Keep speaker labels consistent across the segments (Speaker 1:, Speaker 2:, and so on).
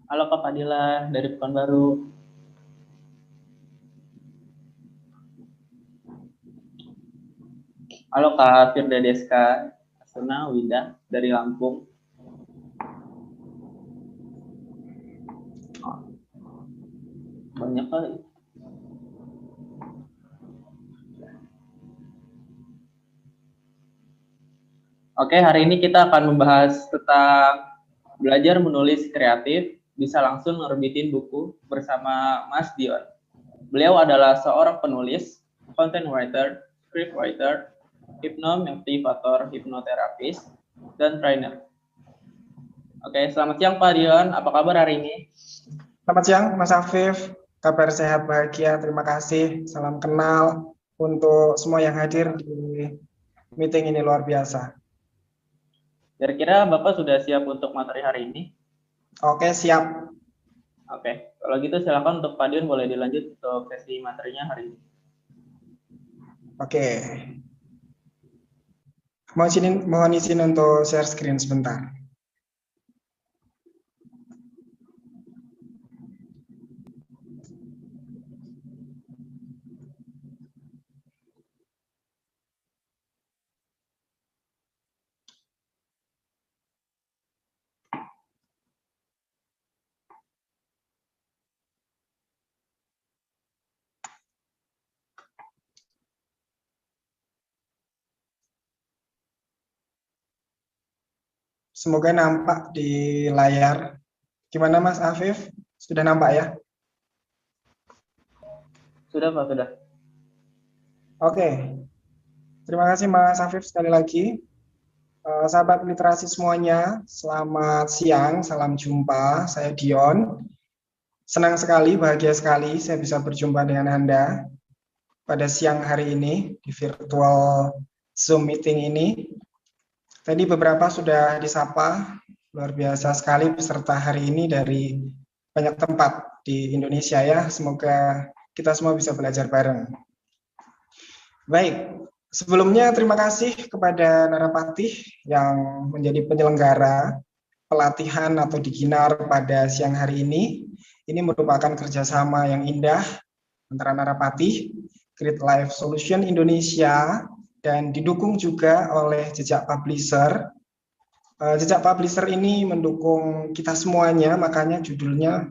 Speaker 1: Halo Kak Fadila dari Pekanbaru. Halo Kak Firda Deska Asuna Wida dari Lampung. Banyak kali. Oke, hari ini kita akan membahas tentang belajar menulis kreatif, bisa langsung ngerbitin buku bersama Mas Dion. Beliau adalah seorang penulis, content writer, script writer, hipnomotivator, hipnoterapis, dan trainer. Oke, selamat siang Pak Dion. Apa kabar hari ini?
Speaker 2: Selamat siang Mas Afif, kabar sehat bahagia, terima kasih. Salam kenal untuk semua yang hadir di meeting ini luar biasa.
Speaker 1: Kira-kira Bapak sudah siap untuk materi hari ini?
Speaker 2: Oke, siap.
Speaker 1: Oke, kalau gitu silakan untuk Pak Dion boleh dilanjut untuk sesi materinya hari ini.
Speaker 2: Oke. Mohon izin untuk share screen sebentar. Semoga nampak di layar. Gimana Mas Afif? Sudah nampak ya?
Speaker 1: Sudah Pak, sudah.
Speaker 2: Oke. Terima kasih Mas Afif sekali lagi. Sahabat literasi semuanya, selamat siang, salam jumpa. Saya Dion. Senang sekali, bahagia sekali saya bisa berjumpa dengan Anda pada siang hari ini di virtual Zoom meeting ini. Tadi beberapa sudah disapa, luar biasa sekali peserta hari ini dari banyak tempat di Indonesia ya. Semoga kita semua bisa belajar bareng. Baik, sebelumnya terima kasih kepada Narapatih yang menjadi penyelenggara pelatihan atau diginar pada siang hari ini. Ini merupakan kerjasama yang indah antara Narapatih, Create Life Solution Indonesia, dan didukung juga oleh Jejak Publisher. Jejak Publisher ini mendukung kita semuanya, makanya judulnya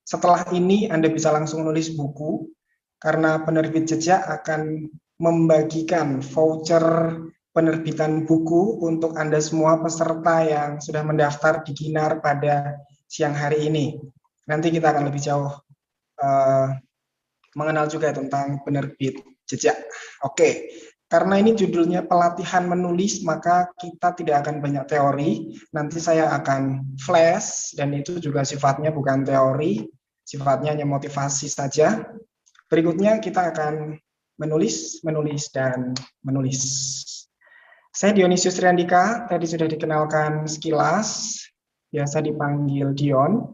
Speaker 2: setelah ini Anda bisa langsung nulis buku, karena penerbit Jejak akan membagikan voucher penerbitan buku untuk Anda semua peserta yang sudah mendaftar di Ginar pada siang hari ini. Nanti kita akan lebih jauh mengenal juga tentang penerbit Jejak. Oke, karena ini judulnya pelatihan menulis, maka kita tidak akan banyak teori. Nanti saya akan flash, dan itu juga sifatnya bukan teori, sifatnya hanya motivasi saja. Berikutnya kita akan menulis, dan menulis. Saya Dionysius Riandika, tadi sudah dikenalkan sekilas, biasa dipanggil Dion.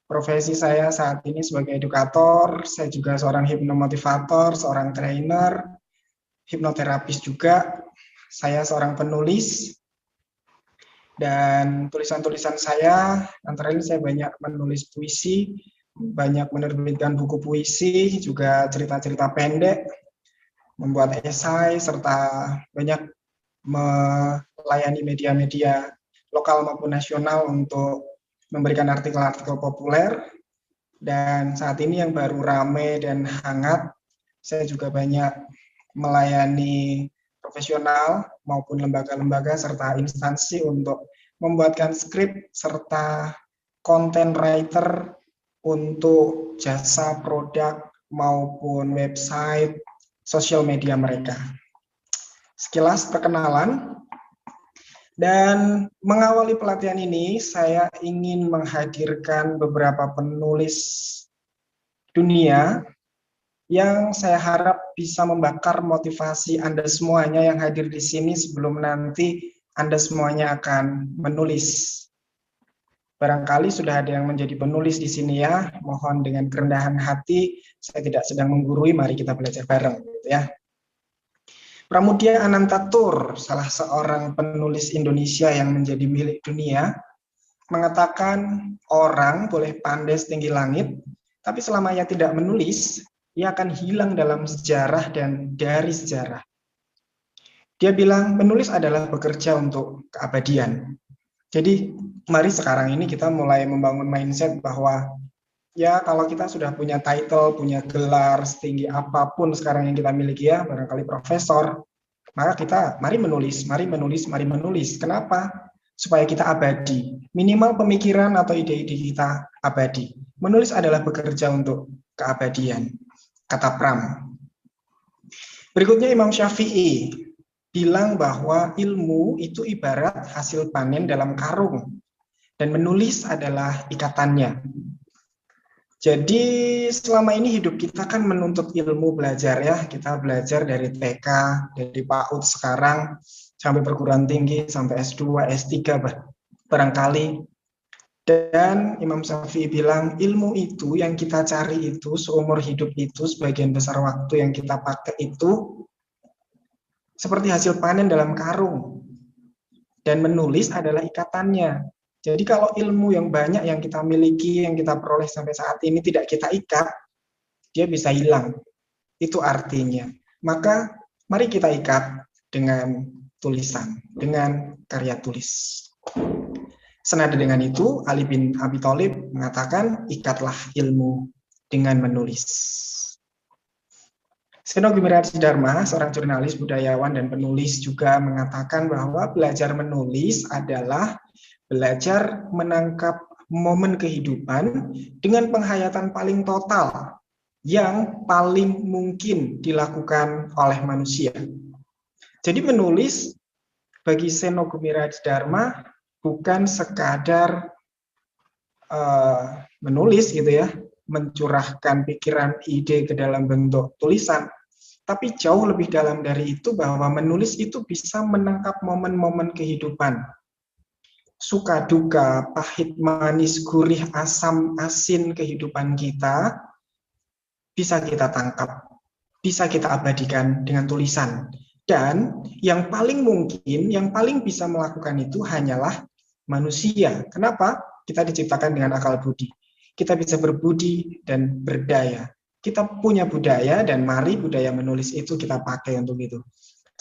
Speaker 2: Profesi saya saat ini sebagai edukator, saya juga seorang hipnomotivator, seorang trainer, hipnoterapis juga, saya seorang penulis, dan tulisan-tulisan saya, antara ini saya banyak menulis puisi, banyak menerbitkan buku puisi, juga cerita-cerita pendek, membuat esai, serta banyak melayani media-media lokal maupun nasional untuk memberikan artikel-artikel populer. Dan saat ini yang baru rame dan hangat, saya juga banyak melayani profesional maupun lembaga-lembaga serta instansi untuk membuatkan skrip serta content writer untuk jasa produk maupun website sosial media mereka. Sekilas perkenalan. Dan mengawali pelatihan ini, saya ingin menghadirkan beberapa penulis dunia yang saya harap bisa membakar motivasi Anda semuanya yang hadir di sini sebelum nanti Anda semuanya akan menulis. Barangkali sudah ada yang menjadi penulis di sini ya, mohon dengan kerendahan hati, saya tidak sedang menggurui, mari kita belajar bareng ya. Pramudia Anantatur, salah seorang penulis Indonesia yang menjadi milik dunia, mengatakan orang boleh pandai setinggi langit, tapi selama ia tidak menulis, ia akan hilang dalam sejarah dan dari sejarah. Dia bilang menulis adalah bekerja untuk keabadian. Jadi mari sekarang ini kita mulai membangun mindset bahwa ya kalau kita sudah punya title, punya gelar setinggi apapun sekarang yang kita miliki ya, barangkali profesor, maka kita mari menulis, mari menulis, mari menulis. Kenapa? Supaya kita abadi. Minimal pemikiran atau ide-ide kita abadi. Menulis adalah bekerja untuk keabadian. Kata Pram. Berikutnya Imam Syafi'i bilang bahwa ilmu itu ibarat hasil panen dalam karung. Dan menulis adalah ikatannya. Jadi selama ini hidup kita kan menuntut ilmu belajar ya. Kita belajar dari TK, dari PAUD sekarang, sampai perguruan tinggi, sampai S2, S3 barangkali. Dan Imam Syafi'i bilang ilmu itu yang kita cari itu seumur hidup itu sebagian besar waktu yang kita pakai itu seperti hasil panen dalam karung. Dan menulis adalah ikatannya. Jadi kalau ilmu yang banyak yang kita miliki, yang kita peroleh sampai saat ini tidak kita ikat, dia bisa hilang. Itu artinya. Maka mari kita ikat dengan tulisan, dengan karya tulis. Senada dengan itu, Ali bin Abi Thalib mengatakan, ikatlah ilmu dengan menulis. Seno Gumilardi Dharma, seorang jurnalis, budayawan, dan penulis juga mengatakan bahwa belajar menulis adalah belajar menangkap momen kehidupan dengan penghayatan paling total yang paling mungkin dilakukan oleh manusia. Jadi menulis bagi Seno Gumilardi Dharma bukan sekadar menulis gitu ya, mencurahkan pikiran ide ke dalam bentuk tulisan, tapi jauh lebih dalam dari itu bahwa menulis itu bisa menangkap momen-momen kehidupan. Suka duka, pahit manis, gurih, asam, asin kehidupan kita bisa kita tangkap, bisa kita abadikan dengan tulisan. Dan yang paling mungkin, yang paling bisa melakukan itu hanyalah manusia. Kenapa? Kita diciptakan dengan akal budi. Kita bisa berbudi dan berdaya. Kita punya budaya dan mari budaya menulis itu kita pakai untuk itu.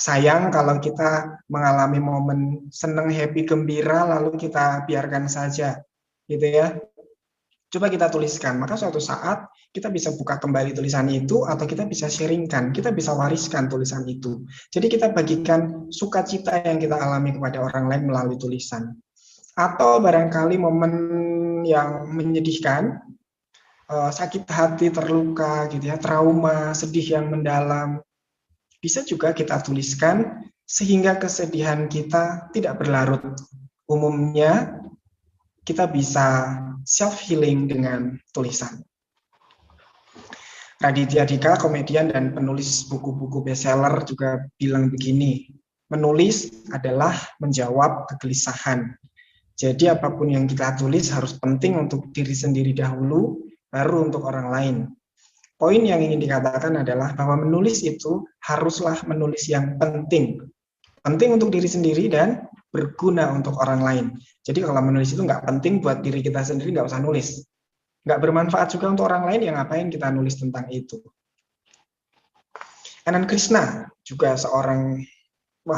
Speaker 2: Sayang kalau kita mengalami momen senang, happy, gembira, lalu kita biarkan saja, gitu ya. Coba kita tuliskan, maka suatu saat kita bisa buka kembali tulisan itu, atau kita bisa sharingkan, kita bisa wariskan tulisan itu. Jadi kita bagikan sukacita yang kita alami kepada orang lain melalui tulisan. Atau barangkali momen yang menyedihkan, sakit hati, terluka, gitu ya, trauma, sedih yang mendalam, bisa juga kita tuliskan sehingga kesedihan kita tidak berlarut. Umumnya kita bisa self-healing dengan tulisan. Raditya Dika, komedian dan penulis buku-buku bestseller juga bilang begini, menulis adalah menjawab kegelisahan. Jadi apapun yang kita tulis harus penting untuk diri sendiri dahulu, baru untuk orang lain. Poin yang ingin dikatakan adalah bahwa menulis itu haruslah menulis yang penting. Penting untuk diri sendiri dan berguna untuk orang lain. Jadi kalau menulis itu nggak penting buat diri kita sendiri, nggak usah nulis. Nggak bermanfaat juga untuk orang lain, yang ngapain kita nulis tentang itu. Anand Krishna, juga seorang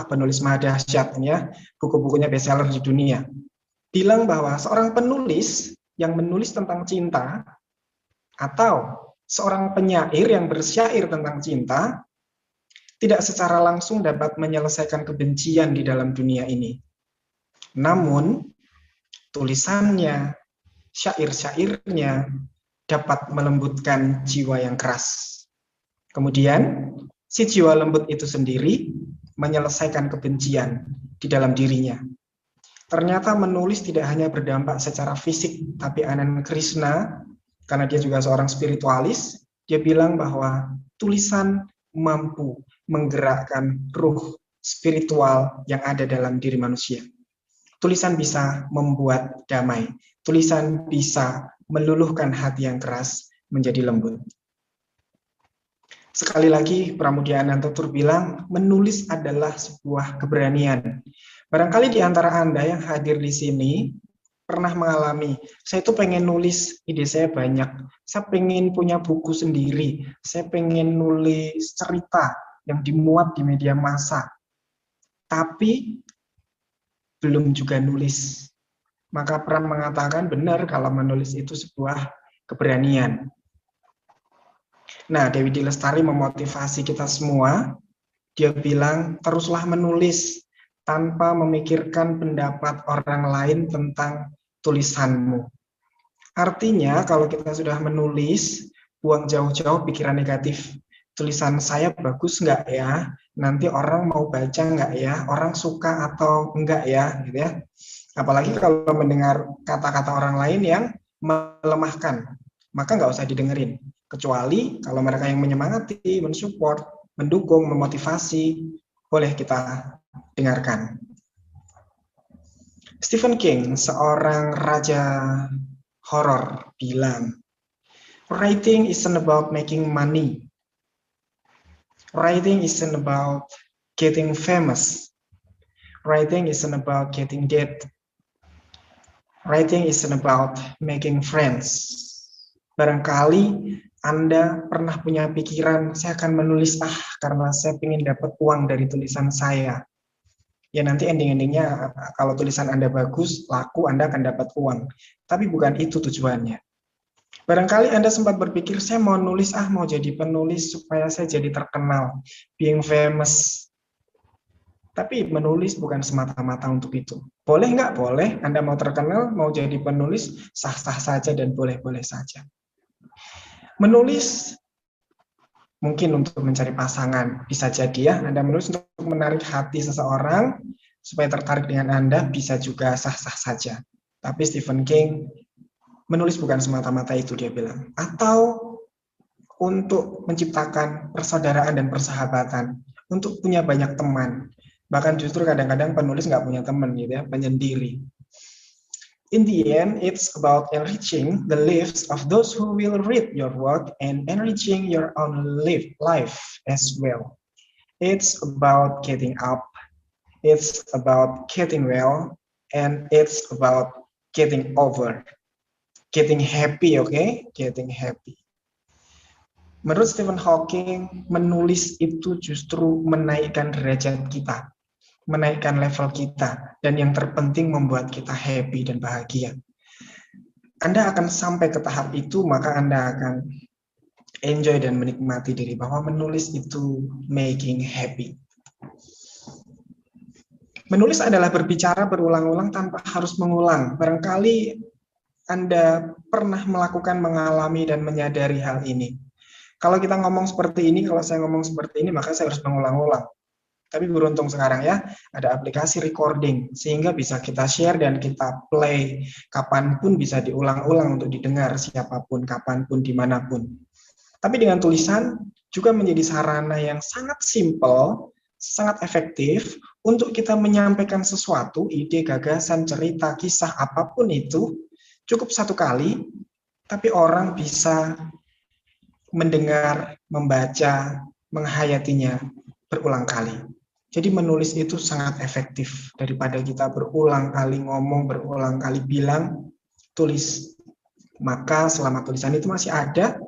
Speaker 2: penulis mahadahsyat ya, buku-bukunya bestseller di dunia, bilang bahwa seorang penulis yang menulis tentang cinta atau seorang penyair yang bersyair tentang cinta tidak secara langsung dapat menyelesaikan kebencian di dalam dunia ini. Namun, tulisannya, syair-syairnya dapat melembutkan jiwa yang keras. Kemudian, si jiwa lembut itu sendiri menyelesaikan kebencian di dalam dirinya. Ternyata menulis tidak hanya berdampak secara fisik, tapi Anand Krishna, karena dia juga seorang spiritualis, dia bilang bahwa tulisan mampu menggerakkan ruh spiritual yang ada dalam diri manusia. Tulisan bisa membuat damai. Tulisan bisa meluluhkan hati yang keras menjadi lembut. Sekali lagi, Pramudia Anantatur bilang, menulis adalah sebuah keberanian. Barangkali di antara Anda yang hadir di sini pernah mengalami, saya itu pengen nulis, ide saya banyak, saya pengen punya buku sendiri, saya pengen nulis cerita yang dimuat di media massa, tapi belum juga nulis. Maka Pram mengatakan benar kalau menulis itu sebuah keberanian. Nah, Dewi D. Lestari memotivasi kita semua. Dia bilang, teruslah menulis tanpa memikirkan pendapat orang lain tentang tulisanmu. Artinya, kalau kita sudah menulis, buang jauh-jauh pikiran negatif. Tulisan saya bagus nggak ya? Nanti orang mau baca nggak ya? Orang suka atau enggak ya? Gitu ya. Apalagi kalau mendengar kata-kata orang lain yang melemahkan, maka nggak usah didengerin. Kecuali kalau mereka yang menyemangati, mensupport, mendukung, memotivasi, boleh kita dengarkan. Stephen King, seorang raja horor, bilang, writing isn't about making money. Writing isn't about getting famous. Writing isn't about getting dead. Writing isn't about making friends. Barangkali Anda pernah punya pikiran, saya akan menulis karena saya ingin dapat uang dari tulisan saya. Ya nanti ending-endingnya kalau tulisan Anda bagus, laku, Anda akan dapat uang. Tapi bukan itu tujuannya. Barangkali Anda sempat berpikir, saya mau nulis, mau jadi penulis supaya saya jadi terkenal, being famous. Tapi menulis bukan semata-mata untuk itu. Boleh nggak? Boleh. Anda mau terkenal, mau jadi penulis, sah-sah saja dan boleh-boleh saja. Menulis mungkin untuk mencari pasangan. Bisa jadi ya, Anda menulis untuk menarik hati seseorang, supaya tertarik dengan Anda, bisa juga sah-sah saja. Tapi Stephen King, menulis bukan semata-mata itu, dia bilang. Atau untuk menciptakan persaudaraan dan persahabatan, untuk punya banyak teman. Bahkan justru kadang-kadang penulis nggak punya teman gitu ya, penyendiri. In the end, it's about enriching the lives of those who will read your work and enriching your own life as well. It's about getting up, it's about getting well, and it's about getting over. Getting happy, okay? Getting happy. Menurut Stephen Hawking, menulis itu justru menaikkan derajat kita, menaikkan level kita, dan yang terpenting membuat kita happy dan bahagia. Anda akan sampai ke tahap itu, maka Anda akan enjoy dan menikmati diri, bahwa menulis itu making happy. Menulis adalah berbicara berulang-ulang tanpa harus mengulang. Barangkali Anda pernah melakukan, mengalami, dan menyadari hal ini. Kalau kita ngomong seperti ini, kalau saya ngomong seperti ini, maka saya harus mengulang-ulang. Tapi beruntung sekarang ya, ada aplikasi recording, sehingga bisa kita share dan kita play. Kapanpun bisa diulang-ulang untuk didengar siapapun, kapanpun, dimanapun. Tapi dengan tulisan juga menjadi sarana yang sangat simple, sangat efektif, untuk kita menyampaikan sesuatu, ide, gagasan, cerita, kisah, apapun itu, cukup satu kali, tapi orang bisa mendengar, membaca, menghayatinya berulang kali. Jadi menulis itu sangat efektif daripada kita berulang kali ngomong, berulang kali bilang, tulis. Maka selama tulisan itu masih ada,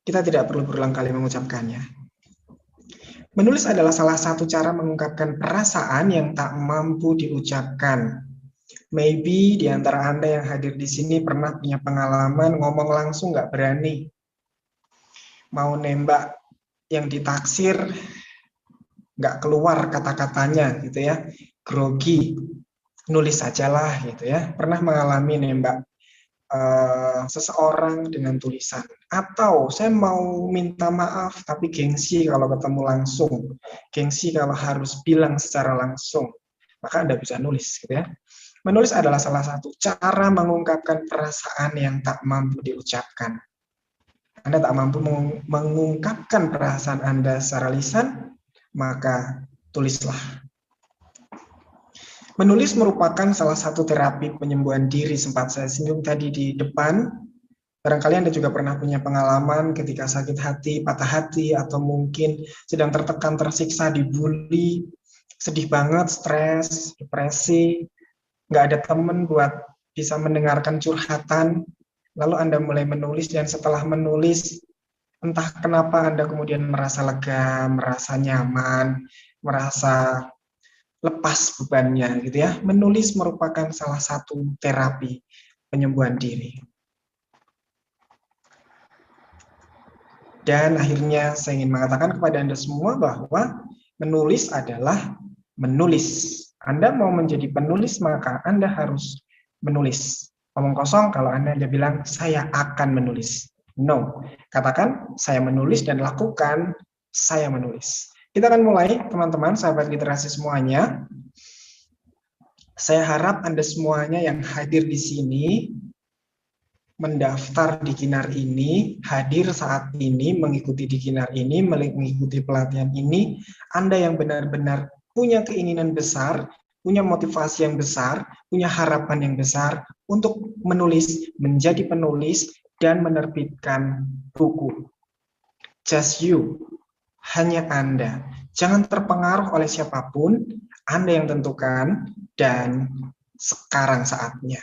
Speaker 2: kita tidak perlu berulang kali mengucapkannya. Menulis adalah salah satu cara mengungkapkan perasaan yang tak mampu diucapkan. Maybe di antara Anda yang hadir di sini pernah punya pengalaman ngomong langsung nggak berani. Mau nembak yang ditaksir, nggak keluar kata-katanya gitu ya, grogi, nulis sajalah gitu ya. Pernah mengalami nembak seseorang dengan tulisan, atau saya mau minta maaf tapi gengsi kalau ketemu langsung, gengsi kalau harus bilang secara langsung, maka Anda bisa nulis gitu ya. Menulis adalah salah satu cara mengungkapkan perasaan yang tak mampu diucapkan. Anda tak mampu mengungkapkan perasaan Anda secara lisan, maka tulislah. Menulis merupakan salah satu terapi penyembuhan diri, sempat saya singgung tadi di depan. Barangkali Anda juga pernah punya pengalaman ketika sakit hati, patah hati, atau mungkin sedang tertekan, tersiksa, dibully, sedih banget, stres, depresi, nggak ada teman buat bisa mendengarkan curhatan, lalu Anda mulai menulis, dan setelah menulis, entah kenapa Anda kemudian merasa lega, merasa nyaman, merasa lepas bebannya gitu ya. Menulis merupakan salah satu terapi penyembuhan diri. Dan akhirnya saya ingin mengatakan kepada Anda semua bahwa menulis adalah menulis. Anda mau menjadi penulis, maka Anda harus menulis. Omong kosong kalau Anda bilang, saya akan menulis. No, katakan saya menulis dan lakukan saya menulis. Kita akan mulai, teman-teman, sahabat literasi semuanya. Saya harap Anda semuanya yang hadir di sini, mendaftar di Kinar ini, hadir saat ini, mengikuti di Kinar ini, mengikuti pelatihan ini, Anda yang benar-benar punya keinginan besar, punya motivasi yang besar, punya harapan yang besar untuk menulis, menjadi penulis, dan menerbitkan buku. Just you, hanya Anda. Jangan terpengaruh oleh siapapun, Anda yang tentukan, dan sekarang saatnya.